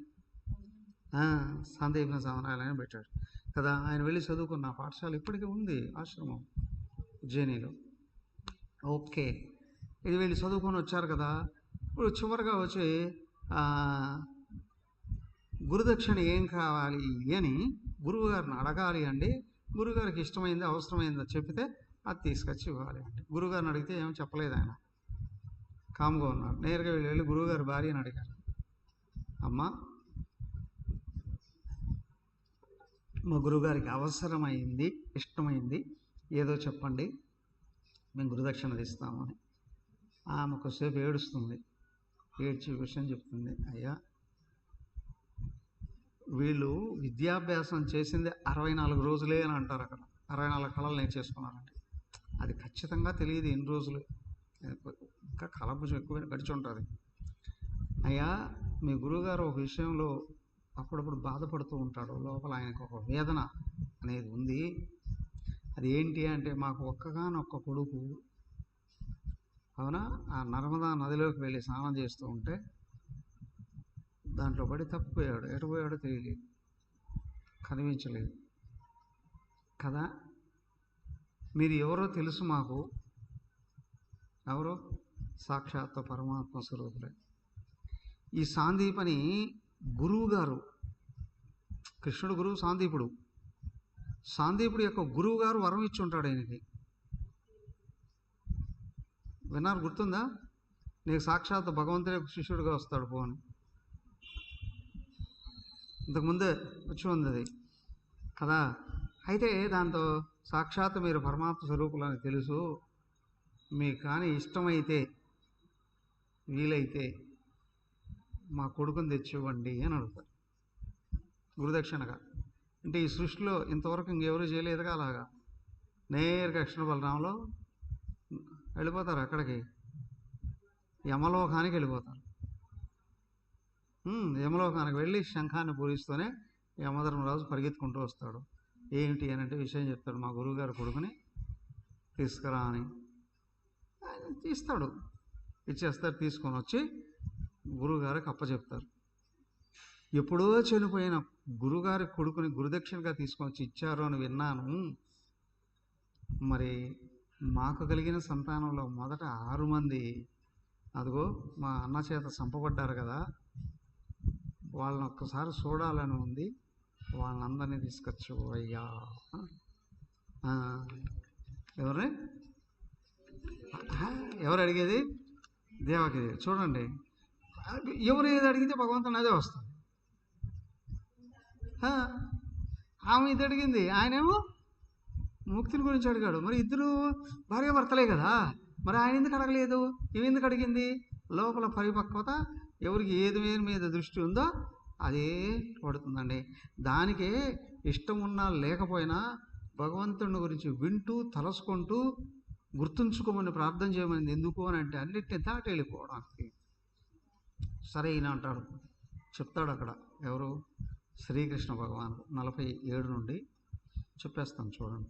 సాందీపని సాధనాలయ అని పెట్టాడు కదా. ఆయన వెళ్ళి చదువుకున్న పాఠశాల ఇప్పటికీ ఉంది, ఆశ్రమం ఉజ్జయినిలో. ఓకే, ఇది వెళ్ళి చదువుకొని వచ్చారు కదా. ఇప్పుడు చివరిగా వచ్చి గురుదక్షిణ ఏం కావాలి అని గురువుగారిని అడగాలి అండి. గురువుగారికి ఇష్టమైంది, అవసరమైందో చెప్తే అది తీసుకొచ్చి ఇవ్వాలి అంటే. గురువుగారిని అడిగితే ఏమో చెప్పలేదు, ఆయన కామ్గా ఉన్నారు. నేరుగా వెళ్ళి గురువుగారి భార్యని అడిగారు, అమ్మ మా గురువుగారికి అవసరమైంది, ఇష్టమైంది ఏదో చెప్పండి, మేము గురుదక్షిణ ఇస్తామని. ఆమె కొద్దిసేపు ఏడుస్తుంది. ఏడ్చి విషయం చెప్తుంది, అయ్యా వీళ్ళు విద్యాభ్యాసం చేసింది 64 రోజులే అని అంటారు. అక్కడ 64 కళలు నేర్చేసుకున్నారంటే అది ఖచ్చితంగా తెలియదు ఎన్ని రోజులు, ఇంకా కళ కొంచెం ఎక్కువ గడిచి ఉంటుంది. అయ్యా మీ గురువుగారు ఒక విషయంలో అప్పుడప్పుడు బాధపడుతూ ఉంటాడు, లోపల ఆయనకు ఒక వేదన అనేది ఉంది. అది ఏంటి అంటే, మాకు ఒక్కగానొక్క కొడుకు, అవునా, ఆ నర్మదా నదిలోకి వెళ్ళి స్నానం చేస్తూ ఉంటే దాంట్లో పడి తప్పిపోయాడు. ఎటుపోయాడో తెలియలేదు, కనిపించలేదు కదా. మీరు ఎవరో తెలుసు మాకు, ఎవరో సాక్షాత్ పరమాత్మ స్వరూపులే. ఈ సాందీపని గురువు గారు, కృష్ణుడు గురువు సాందీపుడు, సాందీపుడు యొక్క గురువు గారు వరం ఇచ్చి ఉంటాడు ఆయనకి. విన్నారు, గుర్తుందా? నీకు సాక్షాత్ భగవంతుడే శిష్యుడిగా వస్తాడు పో అని. ఇంతకుముందే వచ్చి ఉంది అది కదా. అయితే దాంతో సాక్షాత్ మీరు పరమాత్మ స్వరూపులని తెలుసు, మీకు కానీ ఇష్టమైతే వీలైతే మా కొడుకుని తెచ్చివ్వండి అని అడుగుతారు గురుదక్షిణగా. అంటే ఈ సృష్టిలో ఇంతవరకు ఇంకెవరూ చేయలేదుగా అలాగా. నేరుగా కృష్ణ బలరాంలో వెళ్ళిపోతారు, అక్కడికి యమలోకానికి వెళ్ళిపోతారు. యమలోకానికి వెళ్ళి శంఖాన్ని పూరిస్తూనే యమధర్మరాజు పరిగెత్తుకుంటూ వస్తాడు. ఏమిటి అని అంటే విషయం చెప్తాడు, మా గురువుగారు కొడుకుని తీసుకురా అని. ఆయన తీస్తాడు, ఇచ్చేస్తారు. తీసుకొని వచ్చి గురువుగారికి అప్పచెప్తారు. ఎప్పుడో చనిపోయిన గురుగారి కొడుకుని గురుదక్షిణగా తీసుకొని వచ్చి ఇచ్చారు అని విన్నాను. మరి మాకు కలిగిన సంతానంలో మొదట 6 మంది అదిగో మా అన్న చేత చంపబడ్డారు కదా, వాళ్ళని ఒక్కసారి చూడాలని ఉంది, వాళ్ళందరినీ తీసుకొచ్చు అయ్యా. ఎవరు అడిగేది? దేవకిదేవి. చూడండి, ఎవరు ఏది అడిగితే భగవంతుని అదే వస్తుంది. ఆమె ఇది అడిగింది, ఆయనేమో ముక్తిని గురించి అడిగాడు. మరి ఇద్దరు భార్యాభర్తలే కదా, మరి ఆయన ఎందుకు అడగలేదు, ఇవి ఎందుకు అడిగింది? లోపల పరిపక్వత, ఎవరికి ఏది మీద దృష్టి ఉందో అదే పడుతుందండి. దానికే ఇష్టం ఉన్నా లేకపోయినా భగవంతుని గురించి వింటూ తలసుకుంటూ గుర్తుంచుకోమని ప్రార్థన చేయమని ఎందుకు అని అంటే అన్నిటిని దాటి వెళ్ళిపోవడానికి. సరే ఈయన అంటాడు, చెప్తాడు అక్కడ ఎవరు, శ్రీకృష్ణ భగవానుడు 47 నుండి చెప్పేస్తాను చూడండి.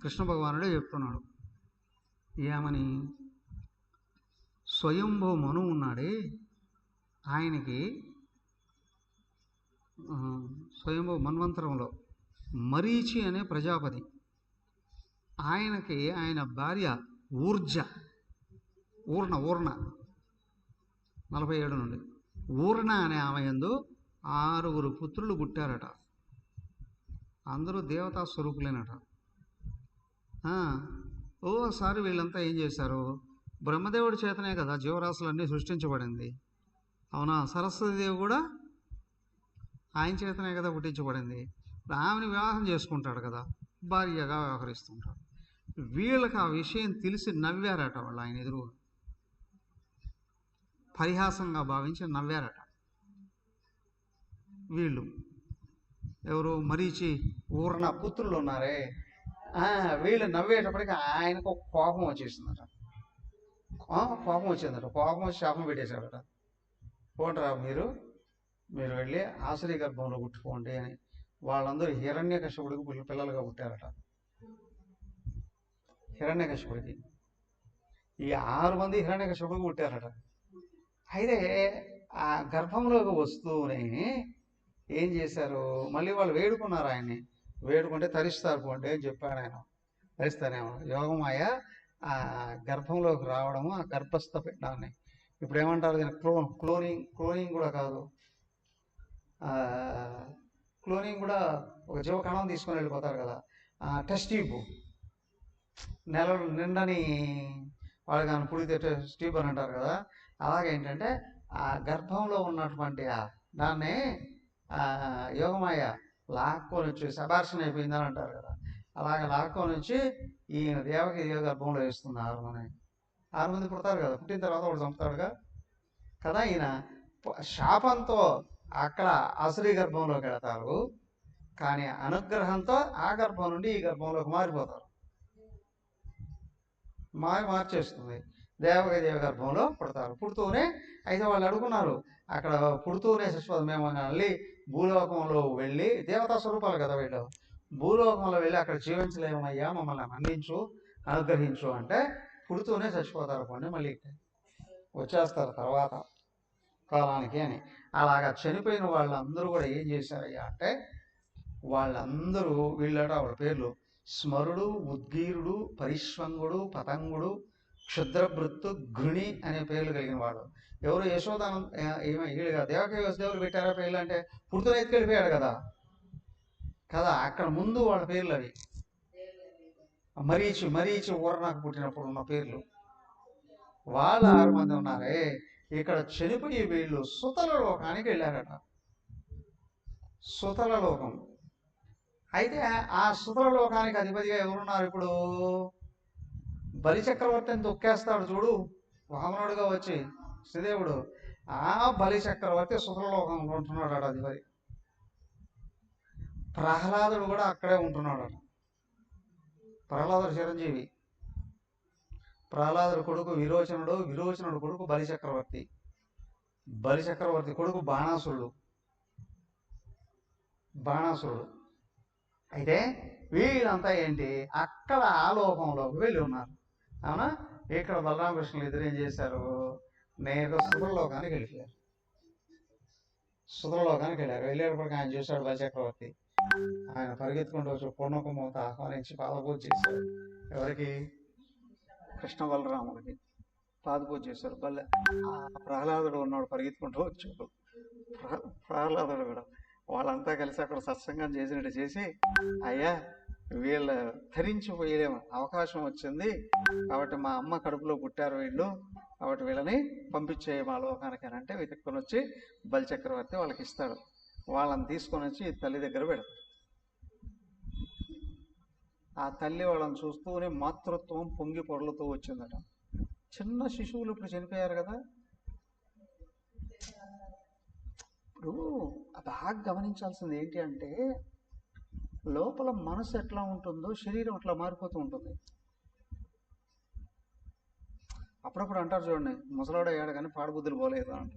కృష్ణ భగవానుడే చెప్తున్నాడు ఏమని, స్వయంభూ మను ఉన్నాడే ఆయనకి స్వయంభూ మన్వంతరంలో మరీచి అనే ప్రజాపతి, ఆయనకి ఆయన భార్య ఊర్ణ 47 నుండి ఊర్ణ అనే ఆమె యందు 6 పుత్రులు పుట్టారట. అందరూ దేవతా స్వరూపులేనట. ఓసారి వీళ్ళంతా ఏం చేశారు, బ్రహ్మదేవుడి చేతనే కదా జీవరాశులన్నీ సృష్టించబడింది, అవునా? సరస్వతీదేవి కూడా ఆయన చేతనే కదా పుట్టించబడింది. ఆమెను వివాహం చేసుకుంటాడు కదా, భార్యగా వ్యవహరిస్తుంటాడు. వీళ్ళకి ఆ విషయం తెలిసి నవ్వారట. వాళ్ళు ఆయన ఎదురు పరిహాసంగా భావించి నవ్వారట. వీళ్ళు ఎవరు, మరీచి ఊర్ణ పుత్రులు ఉన్నారే, వీళ్ళు నవ్వేటప్పటికి ఆయనకు కోపం వచ్చేసిందట. కోపం వచ్చి శాపం పెట్టేశాడట. పోంటరా మీరు వెళ్ళి ఆశ్రయ గర్భంలో పుట్టుకోండి అని. వాళ్ళందరూ హిరణ్యకశిపుడికి పిల్లలుగా పుట్టారట. హిరణ్యకశిపుడికి ఈ 6 మంది హిరణ్యకశిపుడికి పుట్టారట. అయితే ఆ గర్భంలోకి వస్తూనే ఏం చేశారు, మళ్ళీ వాళ్ళు వేడుకున్నారు ఆయన్ని. వేడుకుంటే తరిస్తారు పోండి అని చెప్పాడు ఆయన. తరిస్తానేమో యోగమాయ ఆ గర్భంలోకి రావడము, ఆ గర్భస్థ పిండాన్ని ఇప్పుడు ఏమంటారు, క్లోనింగ్ కూడా కాదు, క్లోనింగ్ కూడా ఒక జీవకణం తీసుకొని వెళ్ళిపోతారు కదా, టెస్ట్ ట్యూబ్ నెలలు నిండని వాళ్ళు కానీ పుడితే టెస్ట్ ట్యూబ్ అని అంటారు కదా. అలాగేంటంటే ఆ గర్భంలో ఉన్నటువంటి దాన్ని యోగమాయ లాక్కొని వచ్చి అబార్షన్ అయిపోయిందని అంటారు కదా, అలాగే లాక్కొని వచ్చి ఈ దేవకి గర్భంలో వేస్తుంది 6 మంది పుడతారు కదా. పుట్టిన తర్వాత వాడు చంపుతాడుగా కదా. ఈయన శాపంతో అక్కడ అసురీ గర్భంలోకి వెళతారు, కానీ అనుగ్రహంతో ఆ గర్భం నుండి ఈ గర్భంలోకి మారిపోతారు. మార్చేస్తుంది. దేవకి గర్భంలో పుడతారు. పుడుతూనే అయితే వాళ్ళు అడుగున్నారు అక్కడ పుడుతూనే మేము మళ్ళీ భూలోకంలో వెళ్ళి, దేవతా స్వరూపాలు కదా వీళ్ళు, భూలోకంలో వెళ్ళి అక్కడ జీవించలేమయ్యా, మమ్మల్ని మన్నించు, అనుగ్రహించు అంటే పుడుతూనే చచ్చిపోతారు పోండి, మళ్ళీ వచ్చేస్తారు తర్వాత కాలానికి అని. అలాగా చనిపోయిన వాళ్ళందరూ కూడా ఏం చేశారయ్యా అంటే, వాళ్ళందరూ వీళ్ళట వాళ్ళ పేర్లు స్మరుడు, ఉద్గీరుడు, పరిష్వంగుడు, పతంగుడు, క్షుద్రభృత్తు, ఘృణి అనే పేర్లు కలిగిన వాళ్ళు. ఎవరు యశోదానం వీళ్ళుగా దేవకి వసుదేవులు పెట్టారా పేర్లు అంటే, పుడుతూనే ఎత్తుకెళ్ళిపోయాడు కదా. అక్కడ ముందు వాళ్ళ పేర్లు అవి. మరీచి ఊరనాకు పుట్టినప్పుడు ఉన్న పేర్లు. వాళ్ళు 6 మంది ఉన్నారే. ఇక్కడ చనిపోయి వీళ్ళు సుతల లోకానికి వెళ్ళారట. సుతల లోకం. అయితే ఆ సుతల లోకానికి అధిపతిగా ఎవరున్నారు ఇప్పుడు, బలిచక్రవర్తిని తొక్కేస్తాడు చూడు వామనుడుగా వచ్చి శ్రీదేవుడు, ఆ బలిచక్రవర్తి సుతల లోకంలో ఉంటున్నాడు అధిపతి. ప్రహ్లాదుడు కూడా అక్కడే ఉంటున్నాడు. ప్రహ్లాదుడు చిరంజీవి. ప్రహ్లాదుడు కొడుకు విరోచనుడు కొడుకు బలిచక్రవర్తి కొడుకు బాణాసురుడు. అయితే వీళ్ళంతా ఏంటి, అక్కడ ఆ లోకంలోకి వెళ్ళి ఉన్నారు, అవునా? ఇక్కడ బలరామకృష్ణులు ఇద్దరు ఏం చేశారు, నేరుగా సుతలలోకానికి వెళ్ళిపోయారు. వెళ్ళేటప్పటికి ఆయన చూశాడు బలిచక్రవర్తి. ఆయన పరిగెత్తుకుంటూ వచ్చి పూర్ణకుమత ఆహ్వానించి పాదపూజ చేశారు. ఎవరికి, కృష్ణ బలరాముడికి పాదపూజ చేశారు. ప్రహ్లాదుడు ఉన్నాడు, పరిగెత్తుకుంటూ వచ్చాడు. ప్రహ్లాదుడు కూడా వాళ్ళంతా కలిసి అక్కడ సత్సంగం చేసినట్టు చేసి, అయ్యా వీళ్ళ ధరించిపోయే అవకాశం వచ్చింది కాబట్టి, మా అమ్మ కడుపులో పుట్టారు వీళ్ళు, కాబట్టి వీళ్ళని పంపించే మా లోకానికి అని అంటే వెతుక్కొని వచ్చి బలిచక్రవర్తి వాళ్ళకి ఇస్తాడు. వాళ్ళని తీసుకొని వచ్చి తల్లి దగ్గర పెడతారు. ఆ తల్లి వాళ్ళని చూస్తూనే మాతృత్వం పొంగి పొరలుతూ వచ్చిందట. చిన్న శిశువులు ఇప్పుడు చనిపోయారు కదా, ఇప్పుడు బాగా గమనించాల్సింది ఏంటి అంటే, లోపల మనసు ఎట్లా ఉంటుందో శరీరం అట్లా మారిపోతూ ఉంటుంది. అప్పుడప్పుడు అంటారు చూడండి, ముసలాడు అయ్యాడు కానీ పాడుబుద్ధులు పోలేదు అంట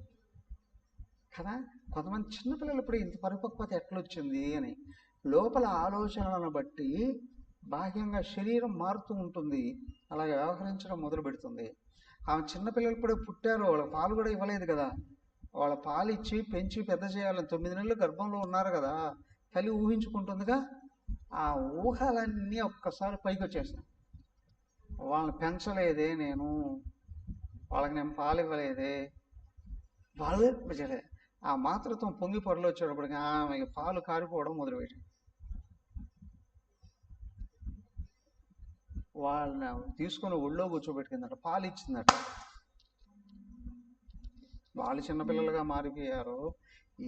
కదా. కొంతమంది చిన్నపిల్లలు ఇప్పుడు ఇంత పరిపక్వత ఎట్లొచ్చింది అని, లోపల ఆలోచనలను బట్టి బాహ్యంగా శరీరం మారుతూ ఉంటుంది, అలాగే వ్యవహరించడం మొదలు పెడుతుంది. ఆమె చిన్నపిల్లలు ఇప్పుడు పుట్టారు, వాళ్ళ పాలు కూడా ఇవ్వలేదు కదా, వాళ్ళ పాలు ఇచ్చి పెంచి పెద్ద చేయాలని 9 నెలలు గర్భంలో ఉన్నారు కదా, తల్లి ఊహించుకుంటుందిగా. ఆ ఊహలన్నీ ఒక్కసారి పైకి వచ్చేస్తాయి. వాళ్ళని పెంచలేదే నేను, వాళ్ళకి నేను పాలు ఇవ్వలేదే, వాళ్ళు ఆ మాతృత్వం పొంగి పొరలు వచ్చేటప్పటికి ఆమె పాలు కారిపోవడం మొదలుపెట్టి వాళ్ళని తీసుకొని ఒళ్ళో కూర్చోబెట్టుకుందట, పాలు ఇచ్చిందట. వాళ్ళు చిన్నపిల్లలుగా మారిపోయారు,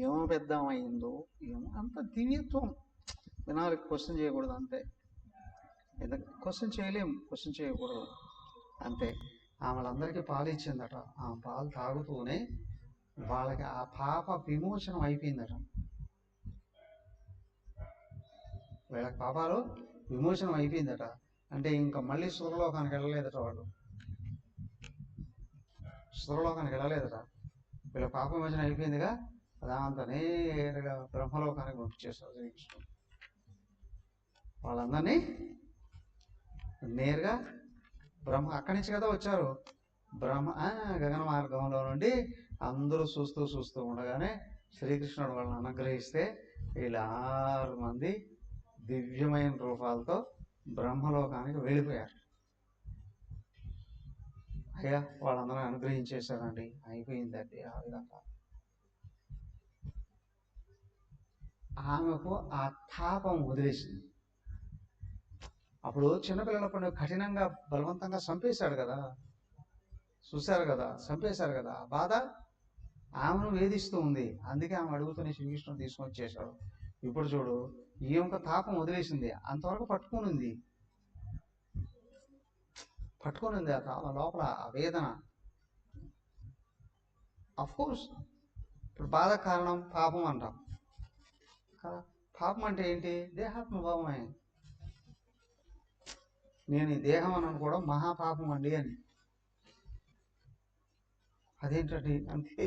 ఏమో పెద్ద అయిందో ఏమో, అంత దివ్యత్వం వినాలి. క్వశ్చన్ చేయకూడదు అంతే, క్వశ్చన్ చేయకూడదు అంతే. ఆమెలందరికీ పాలు ఇచ్చిందట. ఆ పాలు తాగుతూనే వాళ్ళకి ఆ పాప విమోచనం అయిపోయిందట. వీళ్ళకి పాపాలు విమోచనం అయిపోయిందట. అంటే ఇంకా మళ్ళీ సురలోకానికి వెళ్ళలేదట, వాళ్ళు సురలోకానికి వెళ్ళలేదట. వీళ్ళ పాప విమోచనం అయిపోయిందిగా, దాంతో నేరుగా బ్రహ్మలోకానికి పంపించేస్తారు శ్రీకృష్ణుడు. వాళ్ళందరినీ నేరుగా అక్కడి నుంచి కదా వచ్చారు. గగన మార్గంలో నుండి అందరూ చూస్తూ ఉండగానే శ్రీకృష్ణుడు వాళ్ళని అనుగ్రహిస్తే వీళ్ళు 6 మంది దివ్యమైన రూపాలతో బ్రహ్మలోకానికి వెళ్ళిపోయారు. అయ్యా వాళ్ళందరూ అనుగ్రహించేశారండి, అయిపోయిందండి. ఆ విధంగా ఆమెకు ఆ తాపం వదిలేసింది. అప్పుడు చిన్నపిల్లలప్పుడు కఠినంగా బలవంతంగా చంపేశాడు కదా, చూశారు కదా, చంపేశారు కదా, ఆ బాధ ఆమెను వేధిస్తూ ఉంది. అందుకే ఆమె అడుగుతూనే శ్రీకృష్ణుడు తీసుకొని వచ్చేశాడు. ఇప్పుడు చూడు, ఈ యొక్క తాపం వదిలేసింది, అంతవరకు పట్టుకునింది ఆ తాపం లోపల, ఆ వేదన. అఫ్కోర్స్ ఇప్పుడు బాధ కారణం పాపం అంటాం కదా. పాపం అంటే ఏంటి? దేహాత్మభావమే. నేను ఈ దేహం అని అనుకోవడం మహాపాపం అండి అని. అదేంటండి అంతే.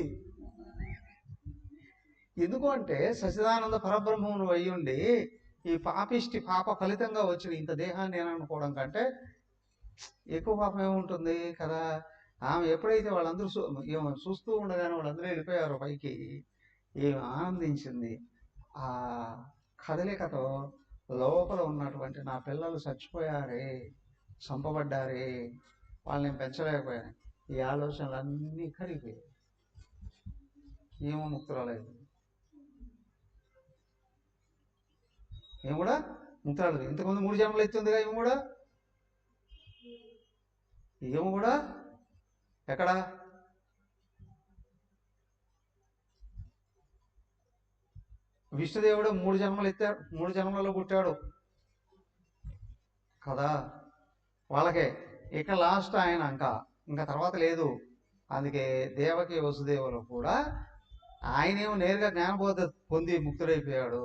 ఎందుకు అంటే సచిదానంద పరబ్రహ్మమును అయి ఉండి ఈ పాప ఫలితంగా వచ్చిన ఇంత దేహాన్ని నేను అనుకోవడం కంటే ఎక్కువ పాపం ఏముంటుంది కదా. ఆమె ఎప్పుడైతే వాళ్ళందరూ చూస్తూ ఉండగానే వాళ్ళందరూ వెళ్ళిపోయారో పైకి, ఏమి ఆనందించింది. ఆ కదలికతో లోపల ఉన్నటువంటి నా పిల్లలు చచ్చిపోయారే, చంపబడ్డారే, వాళ్ళని పెంచలేకపోయాను, ఈ ఆలోచనలన్నీ కరిగిపోయాయి. ఏమో ముక్తురాలేదు, ఏం కూడా ముక్తురాలేదు. ఇంతకుముందు 3 జన్మలు ఎత్తుందిగా, ఏమో కూడా ఎక్కడ విష్ణుదేవుడు 3 జన్మలు ఎత్తాడు, 3 జన్మలలో పుట్టాడు కదా. వాళ్ళకే ఇక లాస్ట్ ఆయన, ఇంకా తర్వాత లేదు. అందుకే దేవకి వసుదేవులు కూడా ఆయనేమో నేరుగా జ్ఞానబోధ పొంది ముక్తుడైపోయాడు.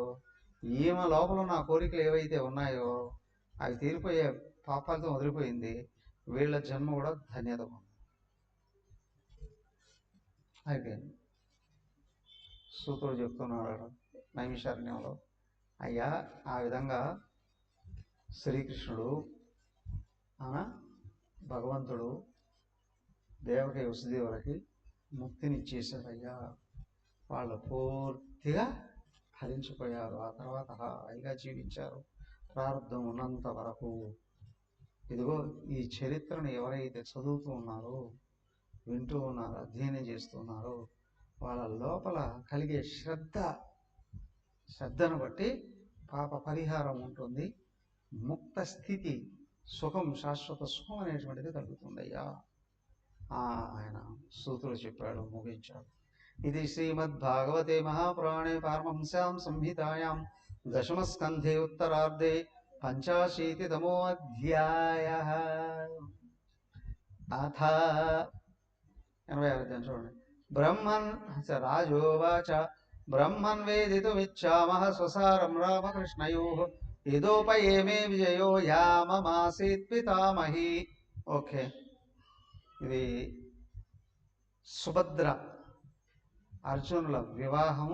ఈమె లోపల ఉన్న కోరికలు ఏవైతే ఉన్నాయో అవి తీరిపోయే పాపాలతో వదిలిపోయింది. వీళ్ళ జన్మ కూడా ధన్యత అయిపోయింది. సూతుడు చెప్తున్నాడు నైమిషారణ్యంలో, అయ్యా ఆ విధంగా శ్రీకృష్ణుడు భగవంతుడు దేవకి వసుదేవులకి ముక్తినిచ్చేశారయ్యా. వాళ్ళు పూర్తిగా హరించిపోయారు. ఆ తర్వాత హాయిగా జీవించారు ప్రారంధం ఉన్నంత వరకు. ఇదిగో ఈ చరిత్రను ఎవరైతే చదువుతూ ఉన్నారో, వింటూ ఉన్నారో, అధ్యయనం చేస్తున్నారో, వాళ్ళ లోపల కలిగే శ్రద్ధను బట్టి పాప పరిహారం ఉంటుంది, ముక్త స్థితి, సుఖం, శాశ్వత సుఖం అనేటువంటిది కలుగుతుందయ్యా. ఆయన సూతుడు చెప్పాడు, ముగించాడు. ఇది శ్రీమద్భాగవతే మహాపురాణే పారమహంస్యాం సంహితాయాం దశమస్కంధే ఉత్తరార్ధే 85తమో అధ్యాయః. అథ 86 చూడండి. బ్రహ్మన్ రాజోవాచ బ్రహ్మన్ వేదితుమిచ్చామః స్వసారం రామకృష్ణయోః యదోపయేమే విజయో యామమాసీత్ పితామహి. ఓకే, ఇది సుభద్ర అర్జునుల వివాహం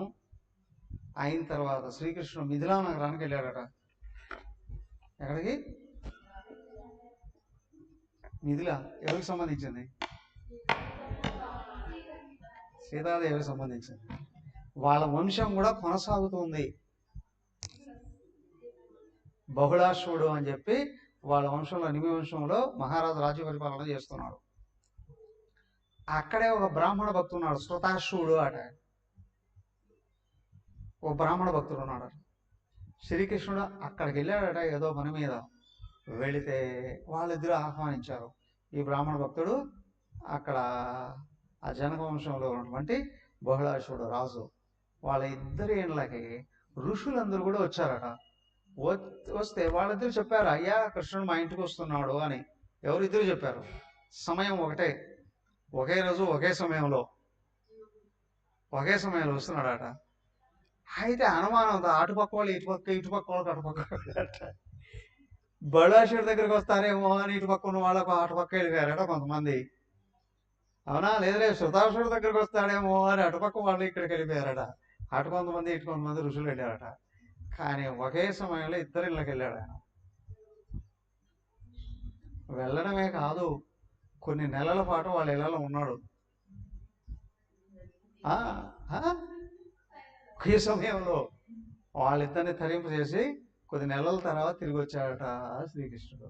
అయిన తర్వాత శ్రీకృష్ణుడు మిథిలా నగరానికి వెళ్ళాడట. ఎక్కడికి? మిథిలా ఎవరికి సంబంధించింది? సీతాదేవికి సంబంధించింది. వాళ్ళ వంశం కూడా కొనసాగుతుంది. బహుళాశ్వుడు అని చెప్పి వాళ్ళ వంశంలో, నిమి వంశంలో మహారాజు రాజ్య పరిపాలన చేస్తున్నాడు. అక్కడే ఒక బ్రాహ్మణ భక్తుడు ఉన్నాడు, శ్రుతాశ్వుడు అట. ఓ బ్రాహ్మణ భక్తుడు ఉన్నాడు. శ్రీకృష్ణుడు అక్కడికి వెళ్ళాడట ఏదో పని మీద. వెళితే వాళ్ళిద్దరూ ఆహ్వానించారు. ఈ బ్రాహ్మణ భక్తుడు అక్కడ ఆ జనక వంశంలో ఉన్నటువంటి బహుళాశ్వుడు రాజు, వాళ్ళ ఇద్దరి ఇండ్లకి ఋషులందరూ కూడా వచ్చారట. వస్తే వాళ్ళిద్దరు చెప్పారు, అయ్యా కృష్ణుడు మా ఇంటికి వస్తున్నాడు అని. ఎవరిద్దరు చెప్పారు? సమయం ఒకటే, ఒకే రోజు ఒకే సమయంలో వస్తున్నాడట. అయితే అనుమానం, అటుపక్క వాళ్ళు ఇటుపక్క వాళ్ళకి అటుపక్క బళాషుడి దగ్గరికి వస్తారేమో అని ఇటుపక్క ఉన్న వాళ్ళకు అటుపక్క వెళ్ళిపోయారట కొంతమంది. అవునా? లేదులే శృతాసుడి దగ్గరికి వస్తాడేమో అని అటుపక్క వాళ్ళు ఇక్కడికి వెళ్ళిపోయారట. అటు కొంతమంది ఇటు కొంతమంది ఋషులు వెళ్ళారట. కానీ ఒకే సమయంలో ఇద్దరు ఇళ్ళకి వెళ్ళాడు ఆయన. వెళ్ళడమే కాదు, కొన్ని నెలల పాటు వాళ్ళ ఇళ్లలో ఉన్నాడు. ఈ సమయంలో వాళ్ళిద్దరిని తరింపు చేసి కొద్ది నెలల తర్వాత తిరిగి వచ్చాడట శ్రీకృష్ణుడు.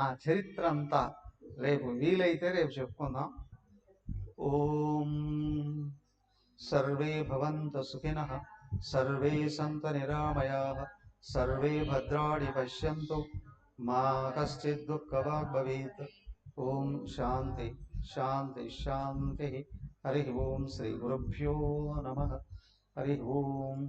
ఆ చరిత్ర అంతా రేపు వీలైతే రేపు చెప్పుకుందాం. ఓం సర్వే భవంతు సుఖినః, సర్వే సంతు నిరామయాః, సర్వే భద్రాణి పశ్యంతు, మా కశ్చిత్ దుఃఖభాగ్ భవేత్. ఓం శాంతి శాంతి శాంతి. హరి ఓం. శ్రీ గురుభ్యో నమః. హరి ఓం.